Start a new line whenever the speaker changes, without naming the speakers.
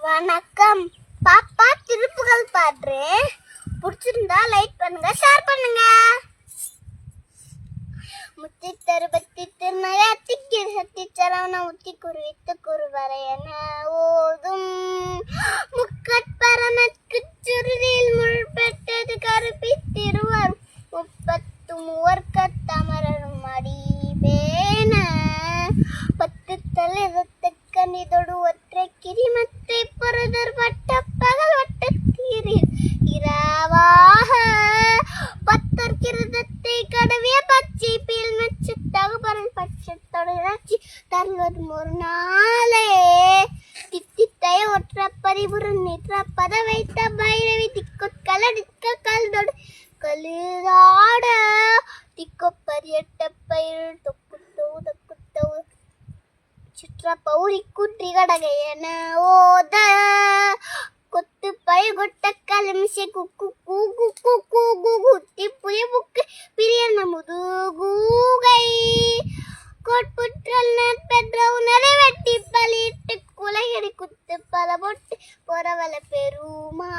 வணக்கம் பாப்பா, திருப்புகள் பாடுறேன். பிடிச்சிருந்தா லைக் பண்ணுங்க, ஷேர் பண்ணுங்க. முத்தி தருபத்தி திருநகை திக்கி சக்தி சரவண முத்தி குருவித்து குருவரையன ஓதும் முக்கட்பரமற்கு சுருதியில் முள்பெட்டது கருப்பி திருவர் முப்பத்து மூவர்க்க தமரரும் அடிபேன பத்து தலிரத்து கனிதொடு ஒற்றை கிரிமத்தை பொருதர் வட்ட பகல் வட்ட தீரில் இரவாக பத்தர் கிருதத்தை கடவிய பச்சை பீல் நச்சு தகுபரன் பட்சத்தொடராட்சி தருவதும் ஒரு நாளே தித்தித்தை ஒற்ற பரிபுரன் நிற்ற பத வைத்த பைரவி திக்கொற்கலடிக்க கல்தொடு கழுதாட திக்கொப்பரியட்ட பயிர் தொக்குத்தோ தக்குத்தோ சுற்ற பௌரி குற்றி கடகையன ஓத கொத்து பழுகொட்ட கலமிசை குக்கு கூகு கூகு குத்தி புய புக்கு பிரியன முதுகூகை கோட்புற்றல் நட்பெற்ற உணரை வெட்டி பலிட்டு குலையடி குத்து பல பொட்டு பொறவல பெருமா